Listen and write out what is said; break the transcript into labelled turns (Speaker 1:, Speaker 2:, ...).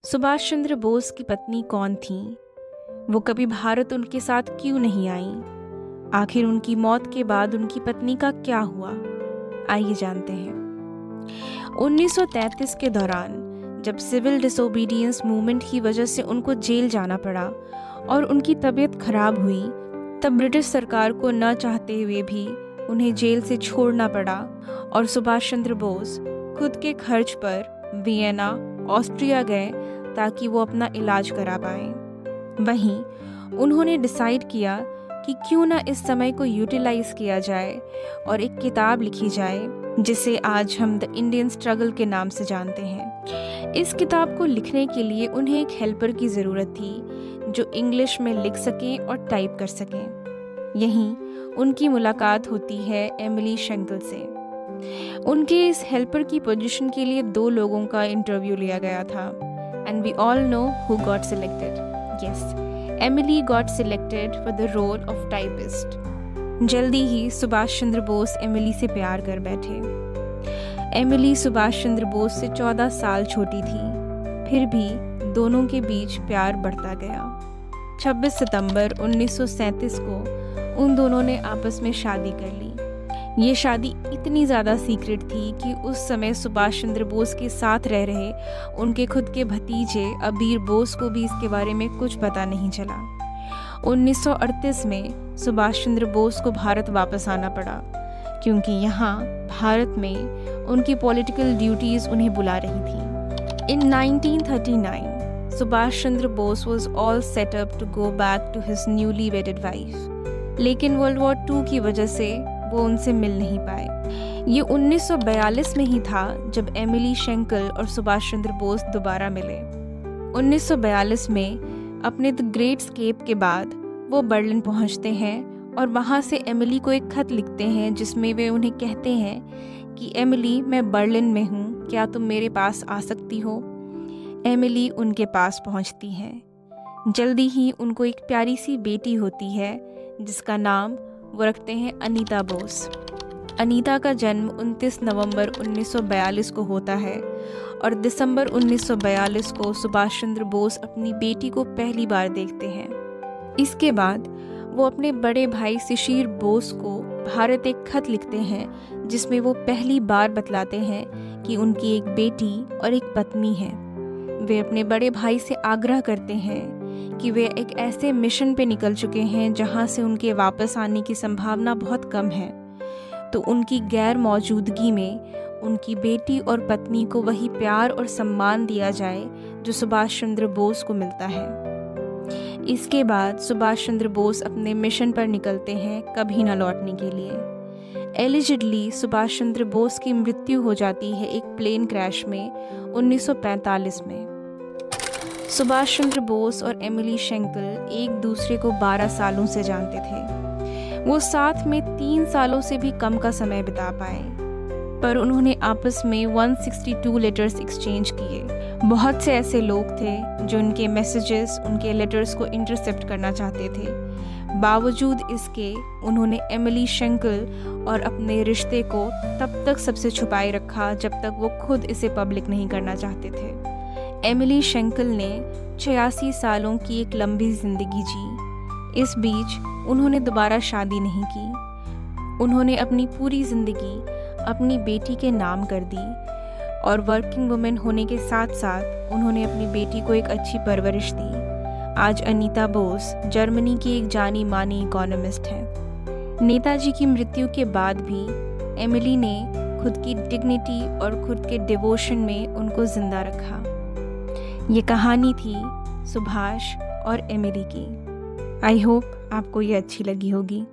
Speaker 1: सुभाष चंद्र बोस की पत्नी कौन थी? वो कभी भारत उनके साथ क्यों नहीं आईं? आखिर उनकी मौत के बाद उनकी पत्नी का क्या हुआ? आइए जानते हैं। 1933 के दौरान जब सिविल डिसोबीडियंस मूवमेंट की वजह से उनको जेल जाना पड़ा और उनकी तबीयत खराब हुई, तब ब्रिटिश सरकार को न चाहते हुए भी उन्हें जेल से छोड़ना पड़ा और सुभाष चंद्र बोस खुद के खर्च पर वियना, ऑस्ट्रिया गए ताकि वो अपना इलाज करा पाएं। वहीं उन्होंने डिसाइड किया कि क्यों ना इस समय को यूटिलाइज किया जाए और एक किताब लिखी जाए जिसे आज हम द इंडियन स्ट्रगल के नाम से जानते हैं। इस किताब को लिखने के लिए उन्हें एक हेल्पर की ज़रूरत थी जो इंग्लिश में लिख सकें और टाइप कर सकें। यहीं उनकी मुलाकात होती है एमिली शेंकल से। उनके इस हेल्पर की पोजीशन के लिए 2 लोगों का इंटरव्यू लिया गया था and we all know who got selected. Yes, Emily got selected for the role of typist. जल्दी ही सुभाष चंद्र बोस एमिली से प्यार कर बैठे। एमिली सुभाष चंद्र बोस से 14 साल छोटी थी, फिर भी दोनों के बीच प्यार बढ़ता गया। 26 सितंबर 1937 को उन दोनों ने आपस में शादी कर ली। ये शादी इतनी ज़्यादा सीक्रेट थी कि उस समय सुभाष चंद्र बोस के साथ रह रहे उनके खुद के भतीजे अबीर बोस को भी इसके बारे में कुछ पता नहीं चला। 1938 में सुभाष चंद्र बोस को भारत वापस आना पड़ा क्योंकि यहाँ भारत में उनकी पॉलिटिकल ड्यूटीज़ उन्हें बुला रही थी। In 1939 Subhash Chandra Bose was all set up to go back to his newly wedded wife, लेकिन वर्ल्ड वॉर 2 की वजह से वो उनसे मिल नहीं पाए। ये 1942 में ही था जब एमिली शेंकल और सुभाष चंद्र बोस दोबारा मिले। 1942 में अपने द ग्रेट स्केप के बाद वो बर्लिन पहुंचते हैं और वहाँ से एमिली को एक खत लिखते हैं जिसमें वे उन्हें कहते हैं कि एमिली, मैं बर्लिन में हूँ, क्या तुम मेरे पास आ सकती हो? एमिली उनके पास पहुँचती हैं। जल्दी ही उनको एक प्यारी सी बेटी होती है जिसका नाम वो रखते हैं अनीता बोस। अनीता का जन्म 29 नवंबर 1942 को होता है और दिसंबर 1942 को सुभाष चंद्र बोस अपनी बेटी को पहली बार देखते हैं। इसके बाद वो अपने बड़े भाई शिशिर बोस को भारत एक खत लिखते हैं जिसमें वो पहली बार बतलाते हैं कि उनकी एक बेटी और एक पत्नी है। वे अपने बड़े भाई से आग्रह करते हैं कि वे एक ऐसे मिशन पे निकल चुके हैं जहां से उनके वापस आने की संभावना बहुत कम है, तो उनकी गैर मौजूदगी में उनकी बेटी और पत्नी को वही प्यार और सम्मान दिया जाए जो सुभाष चंद्र बोस को मिलता है। इसके बाद सुभाष चंद्र बोस अपने मिशन पर निकलते हैं कभी न लौटने के लिए। एलिजिडली सुभाष चंद्र बोस की मृत्यु हो जाती है एक प्लेन क्रैश में 1945 में। सुभाष चंद्र बोस और एमिली शेंकल एक दूसरे को 12 सालों से जानते थे। वो साथ में 3 सालों से भी कम का समय बिता पाए, पर उन्होंने आपस में 162 लेटर्स एक्सचेंज किए। बहुत से ऐसे लोग थे जो उनके मैसेजेस, उनके लेटर्स को इंटरसेप्ट करना चाहते थे। बावजूद इसके उन्होंने एमिली शेंकल और अपने रिश्ते को तब तक सबसे छुपाए रखा जब तक वो खुद इसे पब्लिक नहीं करना चाहते थे। एमिली शेंकल ने 86 सालों की एक लंबी जिंदगी जी। इस बीच उन्होंने दोबारा शादी नहीं की। उन्होंने अपनी पूरी जिंदगी अपनी बेटी के नाम कर दी और वर्किंग वुमेन होने के साथ साथ उन्होंने अपनी बेटी को एक अच्छी परवरिश दी। आज अनीता बोस जर्मनी की एक जानी मानी इकोनॉमिस्ट है। नेताजी की मृत्यु के बाद भी एमिली ने खुद की डिग्निटी और खुद के डिवोशन में उनको जिंदा रखा। ये कहानी थी सुभाष और एमिली की। आई होप आपको ये अच्छी लगी होगी।